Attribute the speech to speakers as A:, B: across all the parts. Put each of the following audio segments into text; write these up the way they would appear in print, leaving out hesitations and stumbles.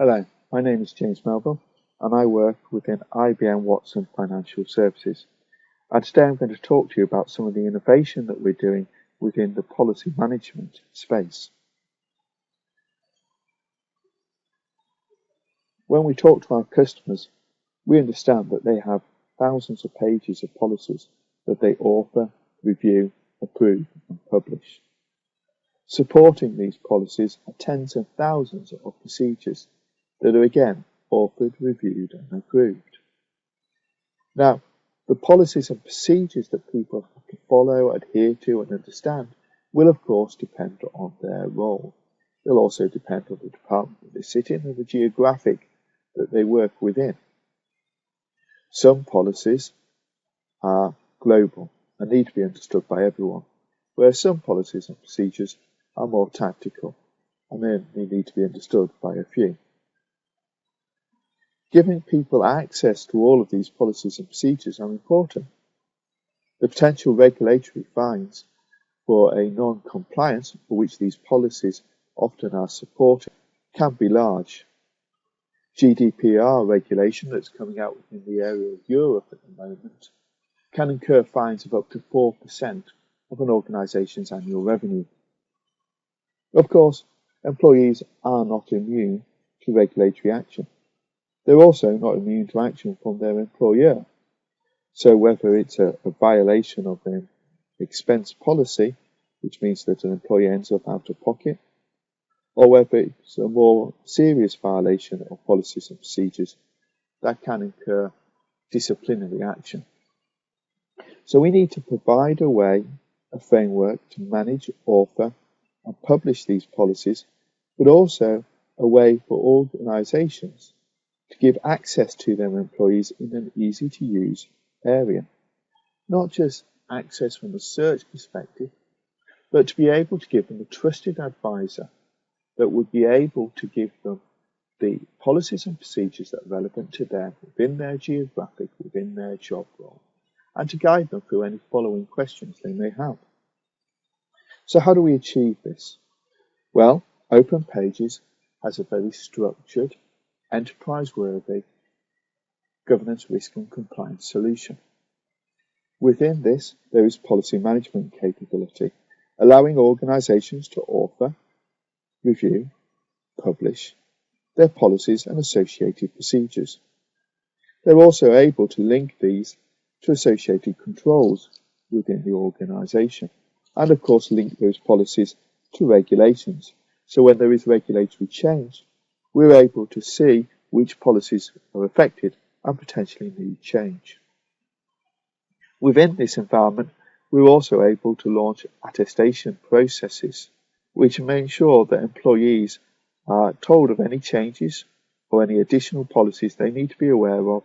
A: Hello, my name is James Melville and I work within IBM Watson Financial Services. And today I'm going to talk to you about some of the innovation that we're doing within the policy management space. When we talk to our customers, we understand that they have thousands of pages of policies that they author, review, approve and publish. Supporting these policies are tens of thousands of procedures that are again authored, reviewed and approved. Now, the policies and procedures that people have to follow, adhere to and understand will of course depend on their role. It'll also depend on the department that they sit in and the geographic that they work within. Some policies are global and need to be understood by everyone, whereas some policies and procedures are more tactical and then they need to be understood by a few. Giving people access to all of these policies and procedures are important. The potential regulatory fines for a non-compliance for which these policies often are supported can be large. GDPR regulation that's coming out within the area of Europe at the moment can incur fines of up to 4% of an organisation's annual revenue. Of course, employees are not immune to regulatory action. They're also not immune to action from their employer. So whether it's a violation of an expense policy, which means that an employee ends up out of pocket, or whether it's a more serious violation of policies and procedures that can incur disciplinary action. So we need to provide a way, a framework to manage, author and publish these policies, but also a way for organisations to give access to their employees in an easy-to-use area. Not just access from a search perspective, but to be able to give them a trusted advisor that would be able to give them the policies and procedures that are relevant to them within their geographic, within their job role, and to guide them through any following questions they may have. So how do we achieve this? Well, OpenPages has a very structured, enterprise-worthy governance, risk and compliance solution. Within this, there is policy management capability, allowing organisations to author, review, publish their policies and associated procedures. They're also able to link these to associated controls within the organisation, and of course link those policies to regulations. So when there is regulatory change, we're able to see which policies are affected and potentially need change. Within this environment, we're also able to launch attestation processes, which may ensure that employees are told of any changes or any additional policies they need to be aware of,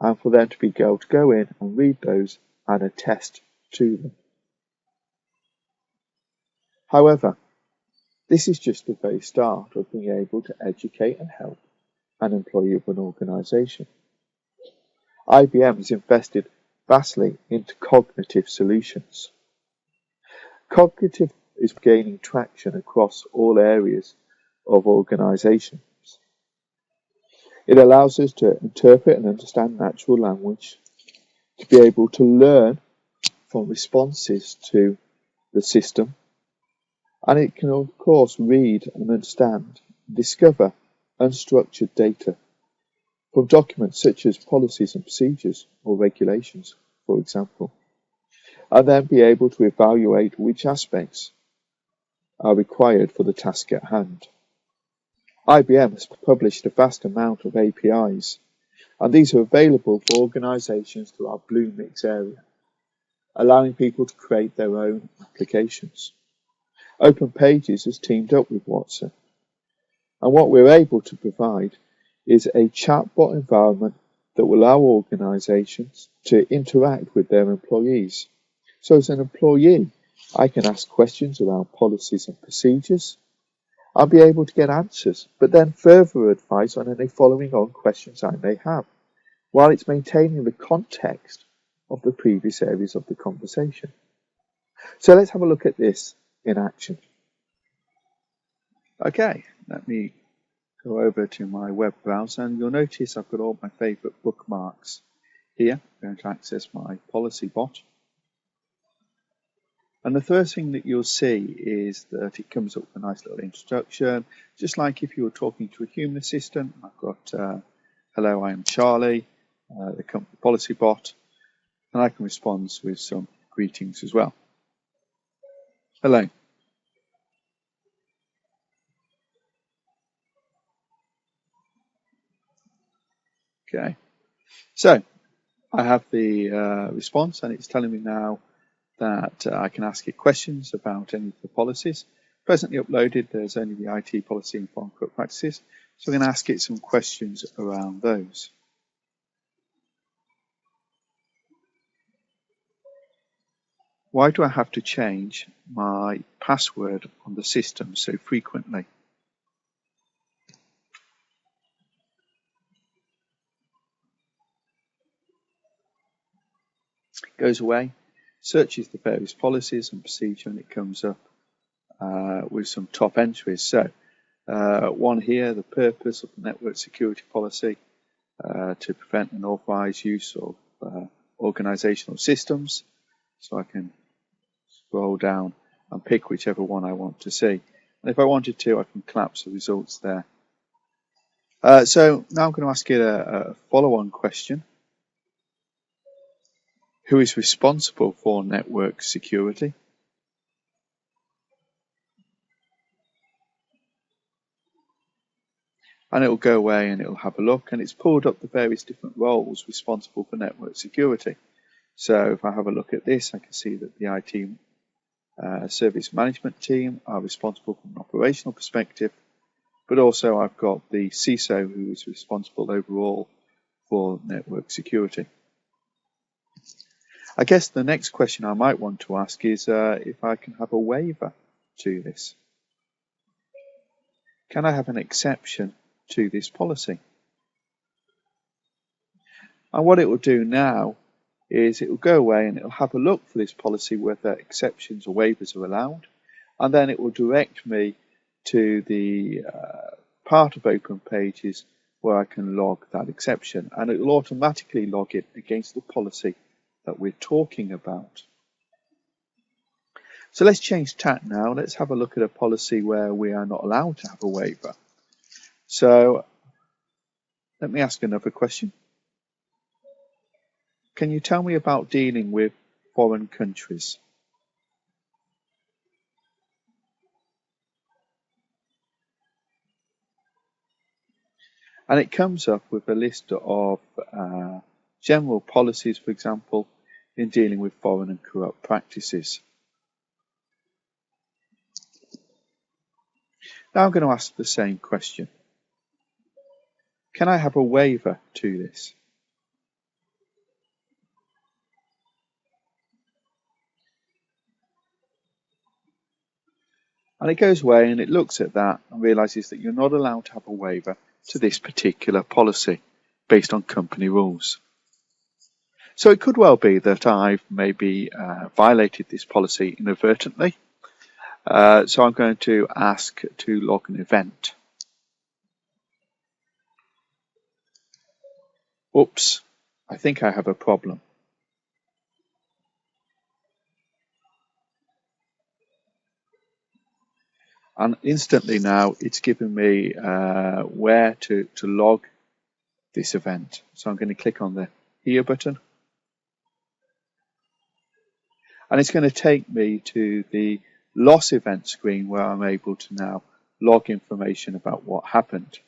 A: and for them to be able to go in and read those and attest to them. However, this is just the very start of being able to educate and help an employee of an organisation. IBM has invested vastly into cognitive solutions. Cognitive is gaining traction across all areas of organisations. It allows us to interpret and understand natural language, to be able to learn from responses to the system, and it can of course read and understand, discover unstructured data from documents such as policies and procedures or regulations, for example, and then be able to evaluate which aspects are required for the task at hand. IBM has published a vast amount of APIs, and these are available for organisations through our Blue Mix area, allowing people to create their own applications. OpenPages has teamed up with Watson, and what we're able to provide is a chatbot environment that will allow organisations to interact with their employees. So as an employee, I can ask questions around policies and procedures. I'll be able to get answers, but then further advice on any following on questions I may have, while it's maintaining the context of the previous areas of the conversation. So let's have a look at this in action. Okay, let me go over to my web browser, and you'll notice I've got all my favourite bookmarks here. I'm going to access my policy bot. And the first thing that you'll see is that it comes up with a nice little introduction, just like if you were talking to a human assistant. I've got, hello, I am Charlie, the company policy bot, and I can respond with some greetings as well. Hello. Okay, so I have the response, and it's telling me now that I can ask it questions about any of the policies. Presently uploaded, there's only the IT policy and foreign corrupt practices, so I'm going to ask it some questions around those. Why do I have to change my password on the system so frequently? It goes away, searches the various policies and procedure, and it comes up with some top entries. So one here, the purpose of the network security policy to prevent unauthorized use of organizational systems. So I can scroll down and pick whichever one I want to see. And if I wanted to, I can collapse the results there. So now I'm going to ask it a follow-on question. Who is responsible for network security? And it will go away and it will have a look, and it's pulled up the various different roles responsible for network security. So if I have a look at this, I can see that the IT service management team are responsible from an operational perspective, but also I've got the CISO, who is responsible overall for network security. I guess the next question I might want to ask is if I can have a waiver to this. Can I have an exception to this policy? And what it will do now is it will go away and it will have a look for this policy whether exceptions or waivers are allowed, and then it will direct me to the part of OpenPages where I can log that exception, and it will automatically log it against the policy that we're talking about. So let's change tack now. Let's have a look at a policy where we are not allowed to have a waiver. So let me ask another question. Can you tell me about dealing with foreign countries? And it comes up with a list of general policies, for example, in dealing with foreign and corrupt practices. Now I'm going to ask the same question. Can I have a waiver to this? And it goes away and it looks at that and realizes that you're not allowed to have a waiver to this particular policy based on company rules. So it could well be that I've maybe violated this policy inadvertently. So I'm going to ask to log an event. Oops, I think I have a problem. And instantly now it's given me where to log this event. So I'm going to click on the Here button. And it's going to take me to the loss event screen where I'm able to now log information about what happened.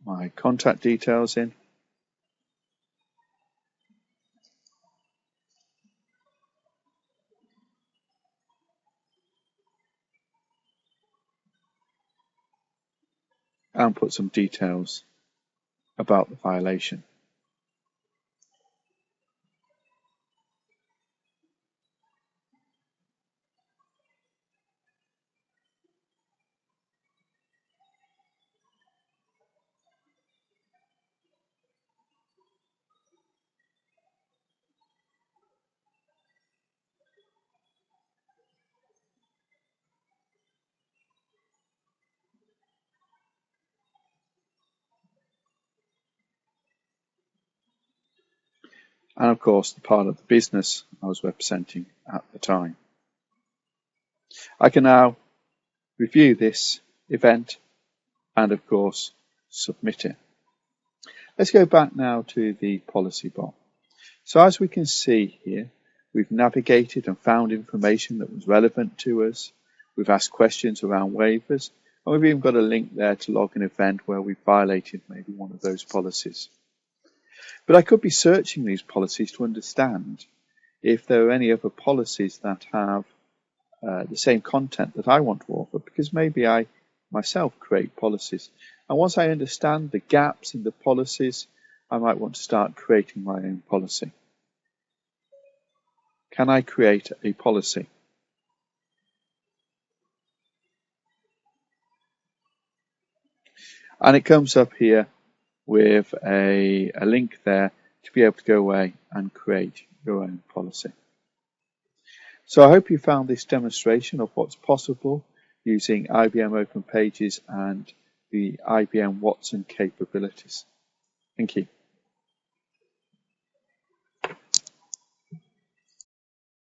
A: My contact details in. And put some details about the violation.
B: and of course the part of the business I was representing at the time. I can now review this event and of course submit it. Let's go back now to the policy bot. So as we can see here, we've navigated and found information that was relevant to us. We've asked questions around waivers, and we've even got a link there to log an event where we violated maybe one of those policies. But I could be searching these policies to understand if there are any other policies that have the same content that I want to offer, because maybe I myself create policies. And once I understand the gaps in the policies, I might want to start creating my own policy. Can I create a policy? And it comes up here with a link there to be able to go away and create your own policy. So I hope you found this demonstration of what's possible using IBM OpenPages and the IBM Watson capabilities. Thank you.